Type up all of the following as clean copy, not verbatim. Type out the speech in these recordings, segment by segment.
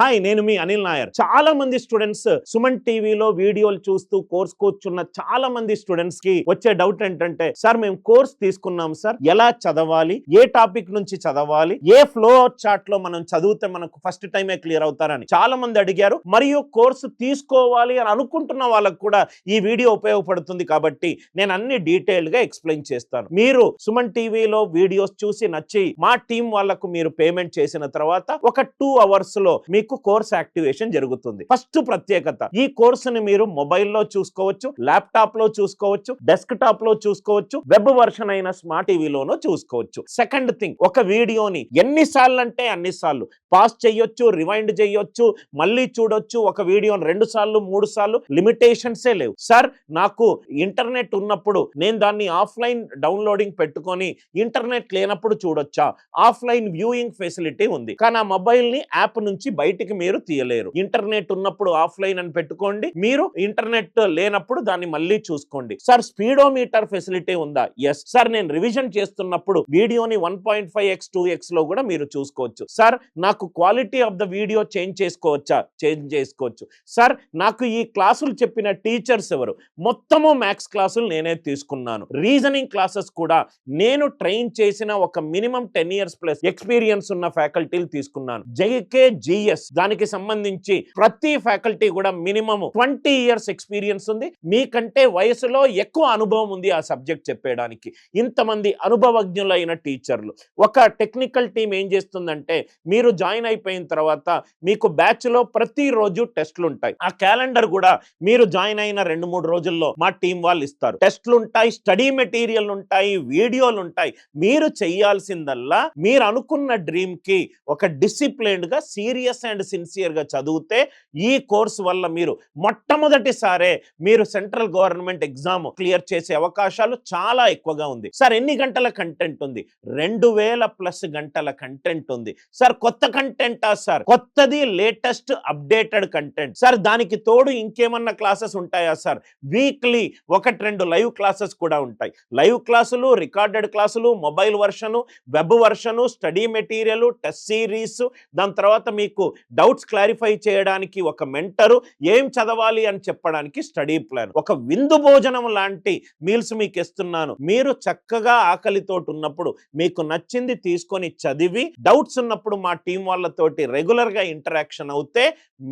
Hi, నేను మీ అనిల్ నాయర్. చాలా మంది స్టూడెంట్స్ సుమన్ టీవీలో వీడియోలు చూస్తూ కోర్స్ కూర్చున్న చాలా మంది స్టూడెంట్స్ కి వచ్చే డౌట్ ఏంటంటే, సార్ మేము కోర్స్ తీసుకున్నాం సార్, ఎలా చదవాలి, ఏ టాపిక్ నుంచి చదవాలి, ఏ ఫ్లో చార్ట్ లో మనం చదివితే మనకు ఫస్ట్ టైమే క్లియర్ అవుతారని చాలా మంది అడిగారు. మరియు కోర్సు తీసుకోవాలి అని అనుకుంటున్న వాళ్ళకు కూడా ఈ వీడియో ఉపయోగపడుతుంది కాబట్టి నేను అన్ని డీటెయిల్ గా ఎక్స్ప్లెయిన్ చేస్తాను. మీరు సుమన్ టీవీలో వీడియోస్ చూసి నచ్చి మా టీం వాళ్ళకు మీరు పేమెంట్ చేసిన తర్వాత ఒక 2 hours లో మీకు కోర్స్ యాక్టివేషన్ జరుగుతుంది. ఫస్ట్ ప్రత్యేకత, ఈ కోర్సుని మీరు మొబైల్లో చూసుకోవచ్చు, ల్యాప్టాప్ లో చూసుకోవచ్చు, డెస్క్టాప్ లో చూసుకోవచ్చు, వెబ్ వర్షన్ అయిన స్మార్ట్ టీవీలోనూ చూసుకోవచ్చు. సెకండ్ థింగ్, ఒక వీడియోని ఎన్నిసార్లు అంటే అన్నిసార్లు పాస్ చేయొచ్చు, రివైండ్ చేయొచ్చు, మళ్ళీ చూడొచ్చు. ఒక వీడియోని 2 సార్లు 3 సార్లు లిమిటేషన్సే లేవు. సార్, నాకు ఇంటర్నెట్ ఉన్నప్పుడు నేను దాన్ని ఆఫ్లైన్ డౌన్లోడింగ్ పెట్టుకొని ఇంటర్నెట్ లేనప్పుడు చూడొచ్చా? ఆఫ్లైన్ వ్యూయింగ్ ఫెసిలిటీ ఉంది, కానీ ఆ మొబైల్ ని యాప్ నుంచి బయటికి మీరు తీయలేరు. ఇంటర్నెట్ ఉన్నప్పుడు ఆఫ్లైన్ అని పెట్టుకోండి, మీరు ఇంటర్నెట్ లేనప్పుడు దాన్ని మళ్ళీ చూసుకోండి. సార్, స్పీడోమీటర్ ఫెసిలిటీ ఉందా? ఎస్ సార్, నేను రివిజన్ చేస్తున్నప్పుడు వీడియోని 1.5x 2x లో కూడా మీరు చూసుకోవచ్చు. సార్, నాకు quality of the video change చేసుకోవచ్చా? చేంజ్ చేసుకోవచ్చు. సార్, నాకు ఈ క్లాసులు చెప్పిన టీచర్స్ ఎవరు? మొత్తము మ్యాథ్స్ క్లాసులు నేనే తీసుకున్నాను. రీజనింగ్ క్లాసెస్ కూడా నేను ట్రైన్ చేసిన ఒక మినిమం 10 years ప్లస్ ఎక్స్పీరియన్స్ ఉన్న ఫ్యాకల్టీలు తీసుకున్నాను. జేకే జిఎస్ దానికి సంబంధించి ప్రతి ఫ్యాకల్టీ కూడా మినిమం 20 years ఎక్స్పీరియన్స్ ఉంది. మీకంటే వయసులో ఎక్కువ అనుభవం ఉంది ఆ సబ్జెక్ట్ చెప్పేయడానికి. ఇంతమంది అనుభవజ్ఞులైన టీచర్లు. ఒక టెక్నికల్ టీం ఏం చేస్తుందంటే, మీరు జాయిన్ అయిపోయిన తర్వాత మీకు బ్యాచ్ లో ప్రతిరోజు టెస్ట్లు ఉంటాయి. ఆ క్యాలెండర్ కూడా మీరు జాయిన్ అయిన 2-3 రోజుల్లో మా టీం వాళ్ళు ఇస్తారు. టెస్ట్లు ఉంటాయి, స్టడీ మెటీరియల్ ఉంటాయి, వీడియోలు ఉంటాయి. మీరు చేయాల్సిందల్లా మీరు అనుకున్న డ్రీమ్ కి ఒక డిసిప్లైన్డ్ గా సీరియస్ అండ్ సిన్సియర్ గా చదివితే ఈ కోర్సు వల్ల మీరు మొట్టమొదటిసారే మీరు సెంట్రల్ గవర్నమెంట్ ఎగ్జామ్ క్లియర్ చేసే అవకాశాలు చాలా ఎక్కువగా ఉంది. సార్, ఎన్ని గంటల కంటెంట్ ఉంది? 2000+ గంటల కంటెంట్ ఉంది. సార్, కొత్త కంటెంటా? సార్, కొత్తది, లేటెస్ట్ అప్డేటెడ్ కంటెంట్. సార్, దానికి తోడు ఇంకేమన్నా క్లాసెస్ ఉంటాయా? సార్, వీక్లీ 1-2 లైవ్ క్లాసెస్ కూడా ఉంటాయి. లైవ్ క్లాసులు, రికార్డెడ్ క్లాసులు, mobile version, web version, study material, test series, దాని తర్వాత మీకు డౌట్స్ క్లారిఫై చేయడానికి ఒక మెంటరు, ఏం చదవాలి అని చెప్పడానికి స్టడీ ప్లాన్, ఒక విందు భోజనం లాంటి మీల్స్ మీకు ఇస్తున్నాను. మీరు చక్కగా ఆకలితోటి ఉన్నప్పుడు మీకు నచ్చింది తీసుకొని చదివి, డౌట్స్ ఉన్నప్పుడు మా టీం వాళ్ళతోటి రెగ్యులర్ గా ఇంటరాక్షన్ అవుతే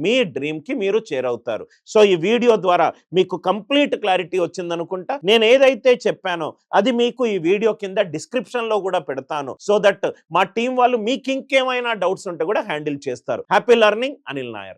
మీ డ్రీమ్ కి మీరు చేరవుతారు. సో ఈ వీడియో ద్వారా మీకు కంప్లీట్ క్లారిటీ వచ్చిందనుకుంటా. నేను ఏదైతే చెప్పానో అది మీకు ఈ వీడియో కింద డిస్క్రిప్షన్ లో కూడా పెడతాను. సో దట్ మా టీం వాళ్ళు మీకు ఇంకేమైనా డౌట్స్ ఉంటే కూడా హ్యాండిల్ చేస్తారు. Happy learning, Anil Nair.